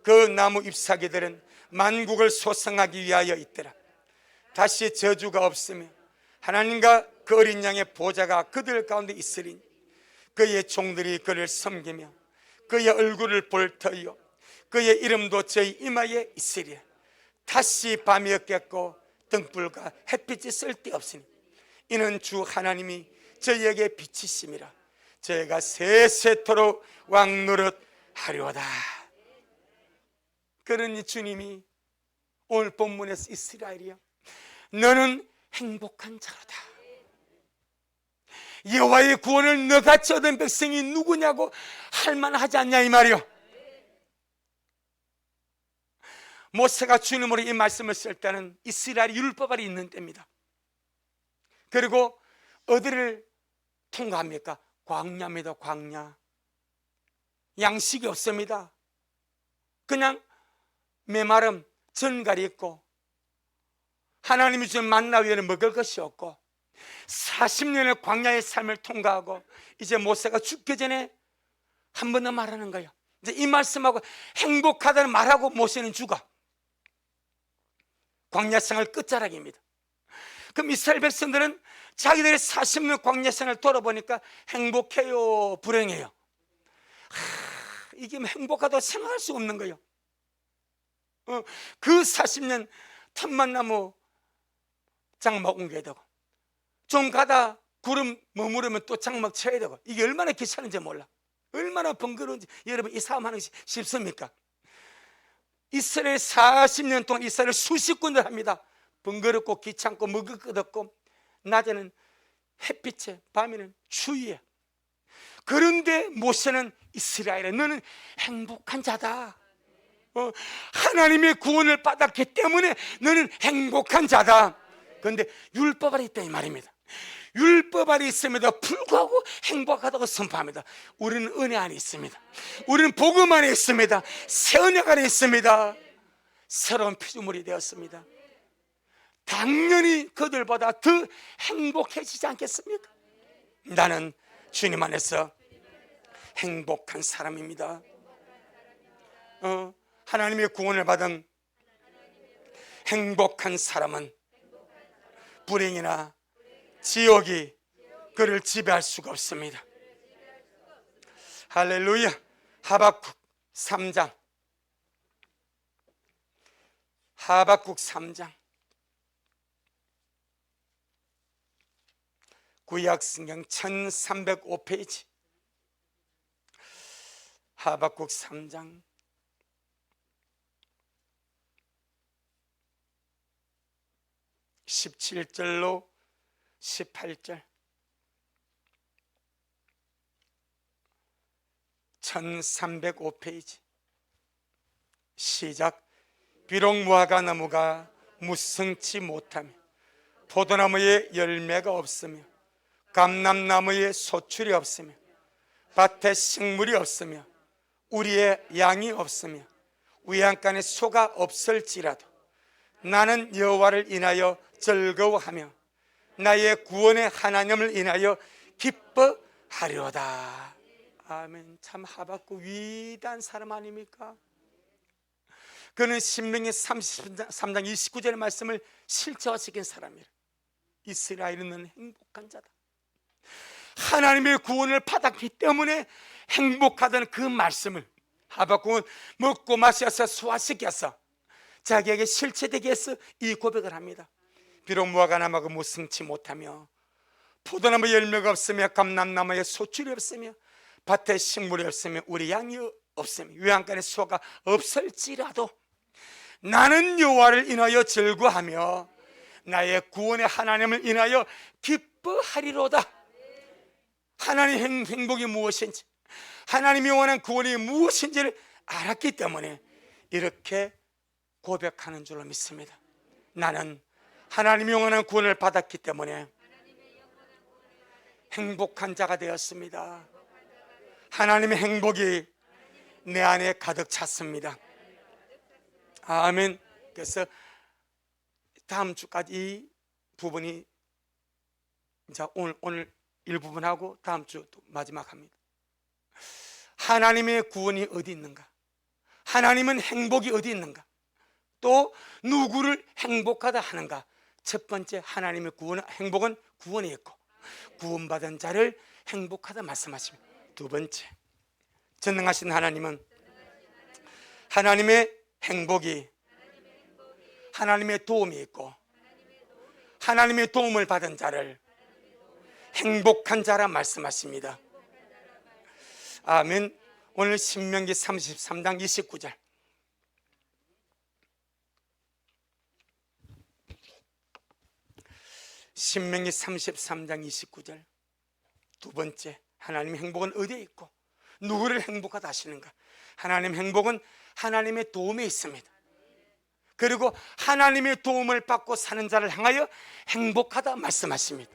그 나무 잎사귀들은 만국을 소성하기 위하여 있더라. 다시 저주가 없으며 하나님과 그 어린 양의 보좌가 그들 가운데 있으리니 그의 종들이 그를 섬기며 그의 얼굴을 볼 터이요 그의 이름도 저희 이마에 있으리라. 다시 밤이 없겠고 등불과 햇빛이 쓸데없으니 이는 주 하나님이 저희에게 빛이심이라. 저희가 세세토록 왕노릇 하려다. 그러니 주님이 오늘 본문에서 이스라엘이여, 너는 행복한 자로다. 여호와의 구원을 너같이 얻은 백성이 누구냐고 할만하지 않냐 이 말이요. 모세가 주님으로 이 말씀을 쓸 때는 이스라엘이 율법알이 있는 때입니다. 그리고 어디를 통과합니까? 광야입니다. 광야. 양식이 없습니다. 그냥 메마름 전갈이 있고 하나님이 주신 만나 위에는 먹을 것이 없고 40년의 광야의 삶을 통과하고 이제 모세가 죽기 전에 한 번 더 말하는 거예요. 이제 이 말씀하고 행복하다는 말하고 모세는 죽어. 광야 생활 끝자락입니다. 그럼 이스라엘 백성들은 자기들의 40년 광야 생활을 돌아보니까 행복해요, 불행해요? 이게 행복하다고 생각할 수 없는 거예요. 그 40년 탐만나무 장막 옮겨야 되고 좀 가다 구름 머무르면 또 장막 쳐야 되고 이게 얼마나 귀찮은지 몰라. 얼마나 번거로운지. 여러분 이 싸움하는 것이 쉽습니까? 이스라엘 40년 동안 이스라엘 수십 군데를 합니다. 번거롭고 귀찮고 먹을 것 없고 낮에는 햇빛에 밤에는 추위에. 그런데 모세는 이스라엘에 너는 행복한 자다. 하나님의 구원을 받았기 때문에 너는 행복한 자다. 그런데 율법 아래 있다 이 말입니다. 율법 아래 있음에도 불구하고 행복하다고 선포합니다. 우리는 은혜 안에 있습니다. 우리는 복음 안에 있습니다. 새 언약 안에 있습니다. 새로운 피조물이 되었습니다. 당연히 그들보다 더 행복해지지 않겠습니까? 나는 주님 안에서 행복한 사람입니다. 하나님의 구원을 받은 행복한 사람은 불행이나 지옥이 그를 지배할 수가 없습니다. 할렐루야. 하박국 3장, 하박국 3장 구약성경 1305페이지 하박국 3장 17절로 18절 1305페이지 시작. 비록 무화과나무가 무성치 못하며 포도나무에 열매가 없으며 감람나무에 소출이 없으며 밭에 식물이 없으며 우리의 양이 없으며 외양간에 소가 없을지라도 나는 여호와를 인하여 즐거워하며 나의 구원의 하나님을 인하여 기뻐하리로다. 아멘. 참 하박국 위대한 사람 아닙니까? 그는 신명기 33장 29절의 말씀을 실제화시킨 사람이라. 이스라엘은 행복한 자다. 하나님의 구원을 받았기 때문에 행복하다는 그 말씀을 하박국은 먹고 마셔서 소화시켜서 자기에게 실체되게 해서 이 고백을 합니다. 비록 무화과나무가 무성치 못하며 포도나무 열매가 없으며 감람나무에 소출이 없으며 밭에 식물이 없으며 우리 양이 없으며 외양간에 소가 없을지라도 나는 여호와를 인하여 즐거워하며 나의 구원의 하나님을 인하여 기뻐하리로다. 하나님의 행복이 무엇인지, 하나님이 원하는 구원이 무엇인지를 알았기 때문에 이렇게 고백하는 줄로 믿습니다. 나는 하나님이 원하는 구원을 받았기 때문에 행복한 자가 되었습니다. 하나님의 행복이 내 안에 가득 찼습니다. 아멘. 그래서 다음 주까지 이 부분이 이제 오늘 일부분하고 다음 주 또 마지막 합니다. 하나님의 구원이 어디 있는가? 하나님은 행복이 어디 있는가? 또 누구를 행복하다 하는가? 첫 번째, 하나님의 행복은 구원에 있고 구원받은 자를 행복하다 말씀하십니다. 두 번째, 전능하신 하나님은 하나님의 행복이 하나님의 도움이 있고 하나님의 도움을 받은 자를 행복한 자라 말씀하십니다. 아멘. 오늘 신명기 33장 29절 신명기 33장 29절 두 번째, 하나님의 행복은 어디에 있고 누구를 행복하다 하시는가? 하나님의 행복은 하나님의 도움에 있습니다. 그리고 하나님의 도움을 받고 사는 자를 향하여 행복하다 말씀하십니다.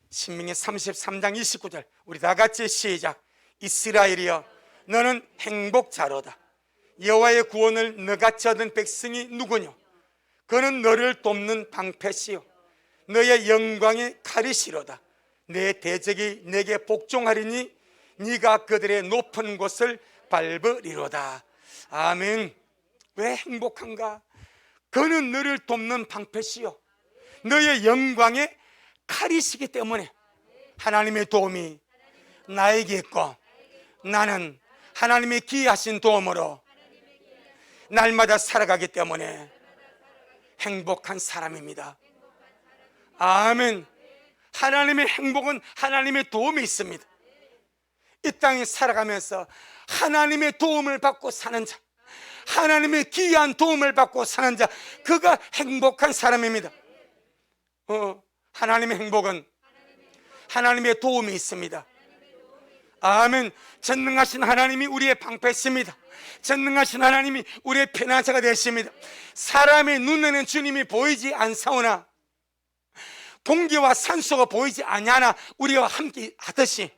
신명기 33장 29절 우리 다 같이 시작. 이스라엘이여 너는 행복자로다. 여호와의 구원을 너같이 얻은 백성이 누구뇨? 그는 너를 돕는 방패시요 너의 영광의 칼이시로다. 내 대적이 내게 복종하리니 네가 그들의 높은 곳을 밟으리로다. 아멘. 왜 행복한가? 그는 너를 돕는 방패시요 너의 영광의 칼이시기 때문에 하나님의 도움이 나에게 있고 나는 하나님의 기이하신 도움으로 날마다 살아가기 때문에 행복한 사람입니다. 아멘. 하나님의 행복은 하나님의 도움이 있습니다. 이 땅에 살아가면서 하나님의 도움을 받고 사는 자, 하나님의 귀한 도움을 받고 사는 자, 그가 행복한 사람입니다. 하나님의 행복은 하나님의 도움이 있습니다. 아멘. 전능하신 하나님이 우리의 방패십니다. 전능하신 하나님이 우리의 피난처가 되십니다. 사람의 눈에는 주님이 보이지 않사오나 공기와 산소가 보이지 아니하나 우리와 함께 하듯이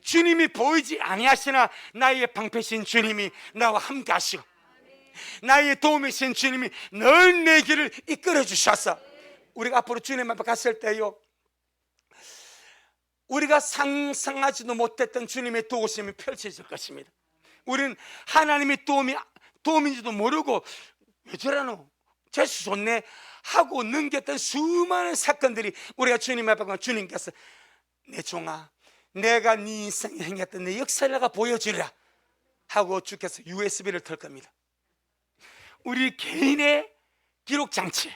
주님이 보이지 아니하시나 나의 방패신 주님이 나와 함께 하시고 나의 도움이신 주님이 늘 내 길을 이끌어 주셔서 우리가 앞으로 주님 앞에 갔을 때요, 우리가 상상하지도 못했던 주님의 도우심이 펼쳐질 것입니다. 우리는 하나님의 도움인지도 모르고 왜 저러노? 재수 좋네 하고 넘겼던 수많은 사건들이 우리가 주님 앞에 가면 주님께서 내 종아 내가 네 인생에 행했던 내 역사를 내가 보여주리라 하고 주께서 USB를 털 겁니다. 우리 개인의 기록 장치,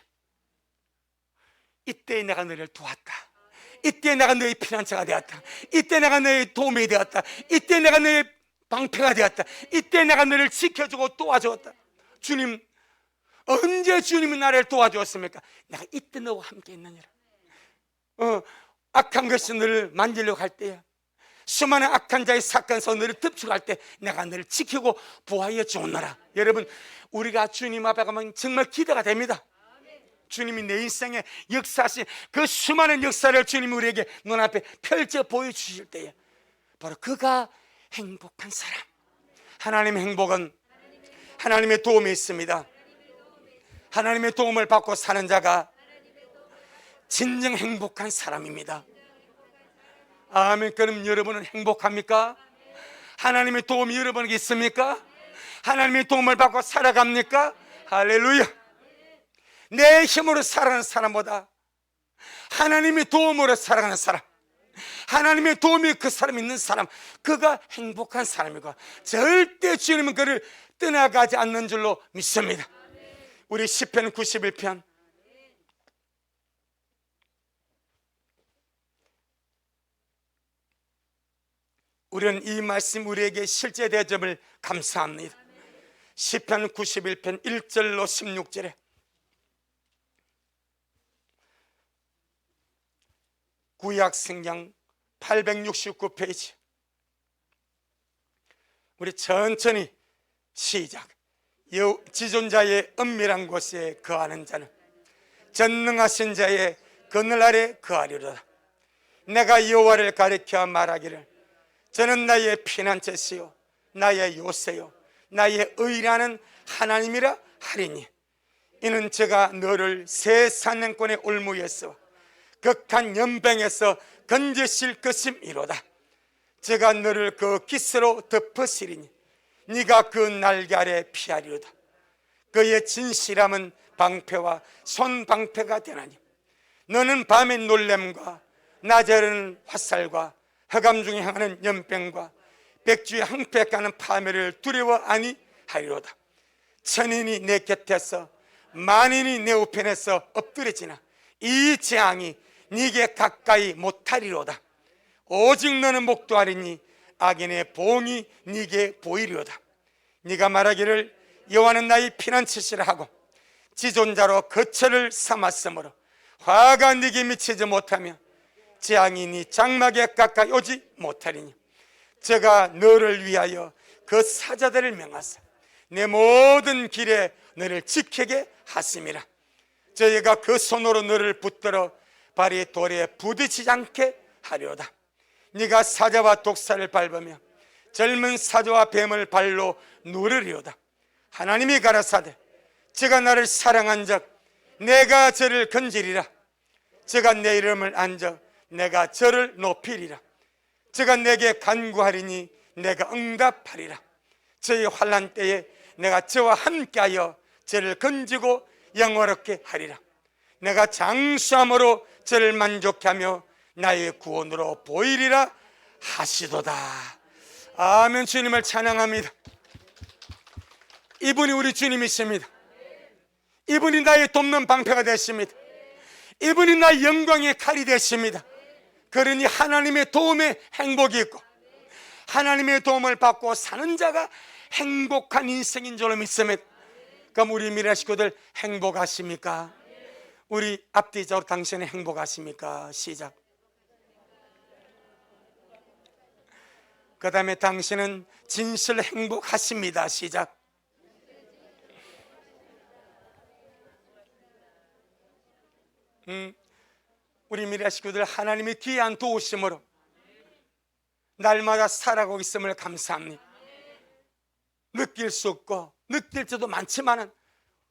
이때 내가 너를 도왔다, 이때 내가 너의 피난처가 되었다. 이때 내가 너의 도움이 되었다. 이때 내가 너의 방패가 되었다. 이때 내가 너를 지켜주고 도와주었다. 주님, 언제 주님이 나를 도와주었습니까? 내가 이때 너와 함께 있느니라. 악한 것이 너를 만지려고 할 때야, 수많은 악한 자의 사건에서 너를 덮쳐갈 때 내가 너를 지키고 보호하여 주었노라. 여러분, 우리가 주님 앞에 가면 정말 기대가 됩니다. 주님이 내 인생에 역사하신 그 수많은 역사를 주님이 우리에게 눈앞에 펼쳐 보여주실 때에 바로 그가 행복한 사람. 하나님의 행복은 하나님의 도움이 있습니다. 하나님의 도움을 받고 사는 자가 진정 행복한 사람입니다. 아멘. 그럼 여러분은 행복합니까? 하나님의 도움이 여러분에게 있습니까? 하나님의 도움을 받고 살아갑니까? 할렐루야. 내 힘으로 살아가는 사람보다 하나님의 도움으로 살아가는 사람, 하나님의 도움이 그 사람 있는 사람, 그가 행복한 사람이고 절대 주님은 그를 떠나가지 않는 줄로 믿습니다. 우리 시편 91편 우리는 이 말씀 우리에게 실제 대접을 감사합니다. 시편 91편 1절로 16절에 구약 성경 869페이지, 우리 천천히 시작. 지존자의 은밀한 곳에 거하는 자는 전능하신 자의 그늘 아래 거하리로다. 내가 여호와를 가리켜 말하기를 저는 나의 피난처시요 나의 요새요 나의 의라는 하나님이라 하리니 이는 제가 너를 새 사냥꾼의 올무에서 극한 연병에서 건지실 것임이로다. 제가 너를 그 깃으로 덮으시리니 네가 그 날개 아래 피하리로다. 그의 진실함은 방패와 손방패가 되나니 너는 밤의 놀램과 낮에는 화살과 허감 중에 향하는 연병과 백주의 항패 가는 파멸을 두려워 아니하리로다. 천인이 내 곁에서 만인이 내 우편에서 엎드려지나 이 재앙이 네게 가까이 못하리로다. 오직 너는 목도하리니 악인의 보응이 네게 보이리로다. 네가 말하기를 여호와는 나의 피난처시라 하고 지존자로 거처를 삼았으므로 화가 네게 미치지 못하며 재앙이 네 장막에 가까이 오지 못하리니 제가 너를 위하여 그 사자들을 명하사 내 모든 길에 너를 지키게 하심이라. 저희가 그 손으로 너를 붙들어 발이 돌에 부딪히지 않게 하려다. 네가 사자와 독사를 밟으며 젊은 사자와 뱀을 발로 누르리로다. 하나님이 가라사대 제가 나를 사랑한 적 내가 저를 건지리라. 제가 내 이름을 안적 내가 저를 높이리라. 제가 내게 간구하리니 내가 응답하리라. 저의 환난 때에 내가 저와 함께하여 저를 건지고 영화롭게 하리라. 내가 장수함으로 저를 만족케 하며 나의 구원으로 보이리라 하시도다. 아멘. 주님을 찬양합니다. 이분이 우리 주님이십니다. 이분이 나의 돕는 방패가 되십니다. 이분이 나의 영광의 칼이 되십니다. 그러니 하나님의 도움에 행복이 있고 하나님의 도움을 받고 사는 자가 행복한 인생인 줄로 믿습니다. 그럼 우리 미래 식구들 행복하십니까? 우리 앞뒤적으로 당신은 행복하십니까? 시작. 그 다음에 당신은 진실 행복하십니다. 시작. 우리 미래 식구들 하나님의 귀한 도우심으로 날마다 살아가고 있음을 감사합니다. 느낄 수 없고 느낄 때도 많지만은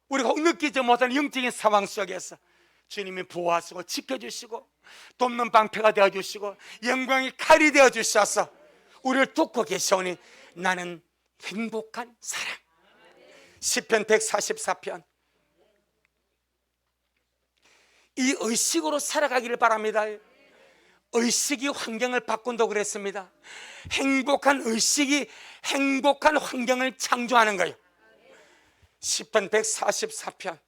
우리가 느끼지 못하는 영적인 상황 속에서 주님이 보호하시고 지켜주시고 돕는 방패가 되어주시고 영광의 칼이 되어주셔서 우리를 돕고 계시오니 나는 행복한 사람. 시편 144편 이 의식으로 살아가기를 바랍니다. 의식이 환경을 바꾼다고 그랬습니다. 행복한 의식이 행복한 환경을 창조하는 거예요. 시편 144편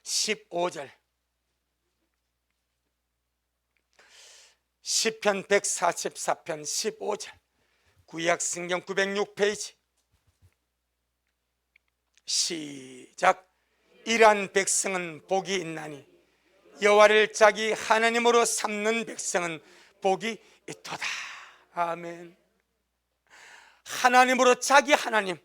15절 시편 144편 15절, 구약성경 906페이지. 시작. 이러한 백성은 복이 있나니 여호와를 자기 하나님으로 삼는 백성은 복이 있도다. 아멘. 하나님으로 자기 하나님,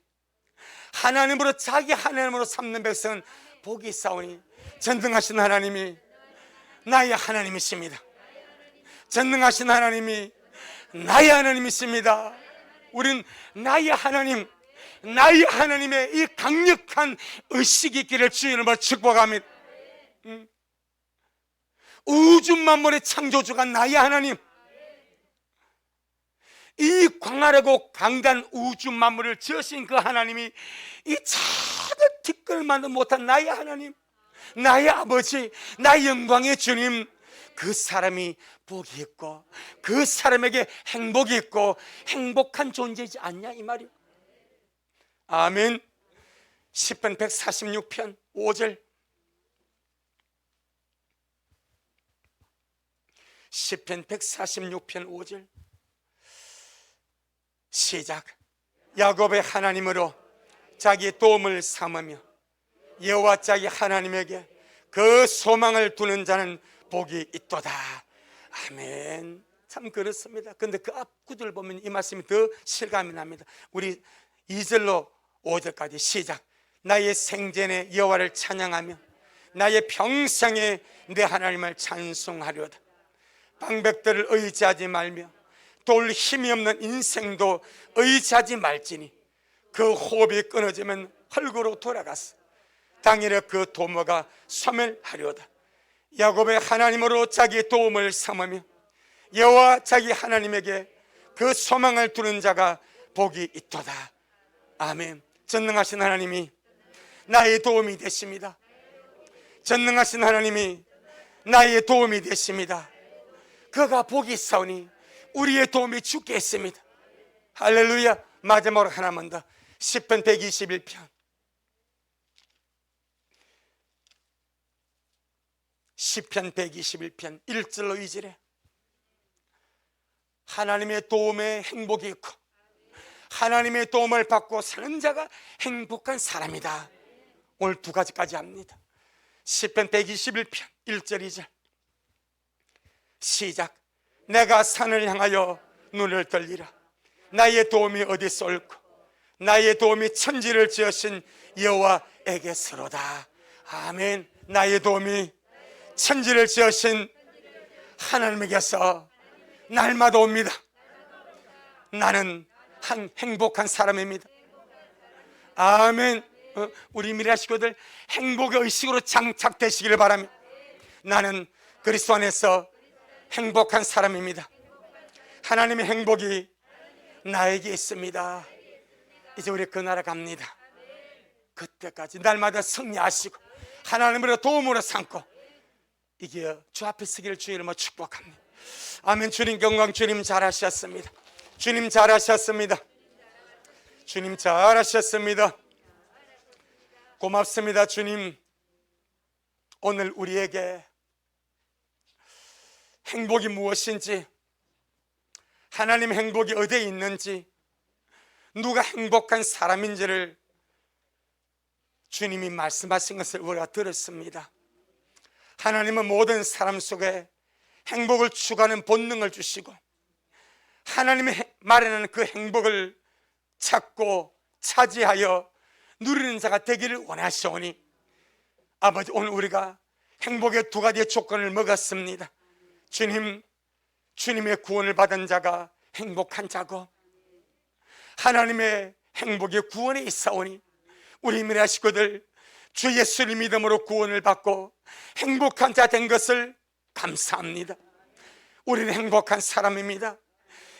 하나님으로 자기 하나님으로 삼는 백성은 복이 있사오니 전능하신 하나님이 나의 하나님이십니다. 전능하신 하나님이 나의 하나님이십니다. 우린 나의 하나님, 나의 하나님의 이 강력한 의식이 있기를 주의 이름으로 축복합니다. 우주 만물의 창조주가 나의 하나님, 이 광활하고 강단 우주 만물을 지으신 그 하나님이 이 작은 티끌만도 못한 나의 하나님, 나의 아버지, 나의 영광의 주님, 그 사람이 복이 있고 그 사람에게 행복이 있고 행복한 존재이지 않냐 이 말이요. 아멘. 시편 146편 5절, 시편 146편 5절. 시작. 야곱의 하나님으로 자기 도움을 삼으며 여호와 자기 하나님에게 그 소망을 두는 자는 복이 있도다. 아멘. 참 그렇습니다. 근데 그 앞구들 보면 이 말씀이 더 실감이 납니다. 우리 2절로 5절까지 시작. 나의 생전에 여호와를 찬양하며 나의 평생에 내 하나님을 찬송하려다. 방백들을 의지하지 말며 돌 힘이 없는 인생도 의지하지 말지니 그 호흡이 끊어지면 흙으로 돌아갔어. 당일에 그 도모가 소멸하려다. 야곱의 하나님으로 자기 도움을 삼으며 여호와 자기 하나님에게 그 소망을 두는 자가 복이 있도다. 아멘. 전능하신 하나님이 나의 도움이 되십니다. 전능하신 하나님이 나의 도움이 되십니다. 그가 복이 있사오니 우리의 도움이 주께 있습니다. 할렐루야. 마지막으로 하나만 더. 시편 121편 시편 121편 1절로 2절에 하나님의 도움에 행복이 있고 하나님의 도움을 받고 사는 자가 행복한 사람이다. 오늘 두 가지까지 합니다. 시편 121편 1절 2절 시작. 내가 산을 향하여 눈을 들리라. 나의 도움이 어디서 올고 나의 도움이 천지를 지으신 여호와에게서로다. 아멘. 나의 도움이 천지를 지으신 하나님에게서 날마다 옵니다. 나는 한 행복한 사람입니다. 아멘. 우리 미래 식구들 행복의 의식으로 장착되시기를 바랍니다. 나는 그리스도 안에서 행복한 사람입니다. 하나님의 행복이 나에게 있습니다. 이제 우리 그 나라 갑니다. 그때까지 날마다 승리하시고 하나님으로 도움으로 삼고 이게 주 앞에 서기를 주의 이름으로 축복합니다. 아멘. 주님 영광. 주님 잘하셨습니다. 주님 잘하셨습니다. 주님 잘하셨습니다. 고맙습니다. 주님, 오늘 우리에게 행복이 무엇인지, 하나님 행복이 어디에 있는지, 누가 행복한 사람인지를 주님이 말씀하신 것을 우리가 들었습니다. 하나님은 모든 사람 속에 행복을 추구하는 본능을 주시고 하나님이 마련하는 그 행복을 찾고 차지하여 누리는 자가 되기를 원하시오니 아버지, 오늘 우리가 행복의 두 가지의 조건을 먹었습니다. 주님, 주님의 구원을 받은 자가 행복한 자고 하나님의 행복의 구원에 있사오니 우리 미래 식구들 주 예수를 믿음으로 구원을 받고 행복한 자 된 것을 감사합니다. 우리는 행복한 사람입니다.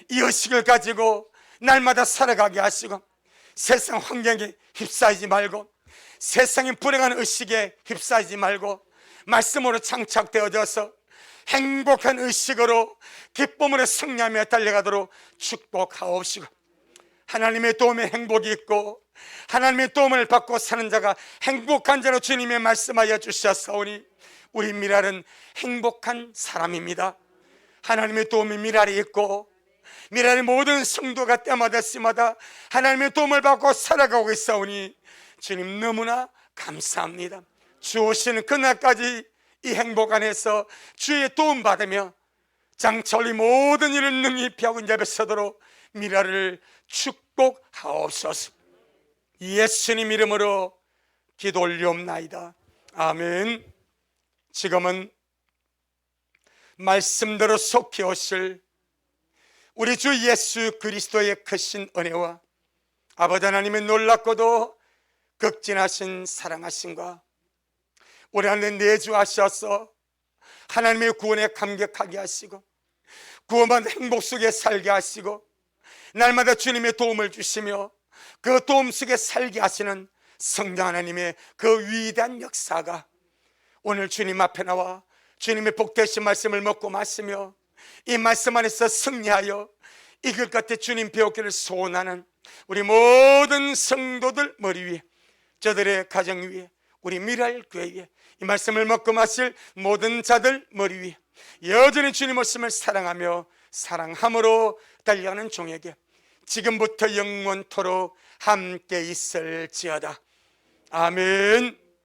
이 의식을 가지고 날마다 살아가게 하시고 세상 환경에 휩싸이지 말고 세상의 불행한 의식에 휩싸이지 말고 말씀으로 장착되어져서 행복한 의식으로 기쁨으로 승리하며 달려가도록 축복하옵시고 하나님의 도움에 행복이 있고 하나님의 도움을 받고 사는 자가 행복한 자로 주님의 말씀하여 주셨사오니 우리 미랄은 행복한 사람입니다. 하나님의 도움이 미랄이 있고 미랄의 모든 성도가 때마다 씨마다 하나님의 도움을 받고 살아가고 있사오니 주님 너무나 감사합니다. 주 오시는 그날까지 이 행복 안에서 주의 도움 받으며 장철이 모든 일을 능히 피하고 인자에 서도록 미랄을 축복하옵소서. 예수님 이름으로 기도 올리옵나이다. 아멘. 지금은 말씀대로 속히 오실 우리 주 예수 그리스도의 크신 은혜와 아버지 하나님의 놀랍고도 극진하신 사랑하심과 우리 안에 내주하셔서 하나님의 구원에 감격하게 하시고 구원받은 행복 속에 살게 하시고 날마다 주님의 도움을 주시며 그 도움 속에 살게 하시는 성령 하나님의 그 위대한 역사가 오늘 주님 앞에 나와 주님의 복되신 말씀을 먹고 마시며 이 말씀 안에서 승리하여 이길 것 같아 주님 배우기를 소원하는 우리 모든 성도들 머리 위에, 저들의 가정 위에, 우리 미랄교회 위에 이 말씀을 먹고 마실 모든 자들 머리 위에 여전히 주님 말씀을 사랑하며 사랑함으로 달려가는 종에게 지금부터 영원토록 함께 있을지어다. 아멘.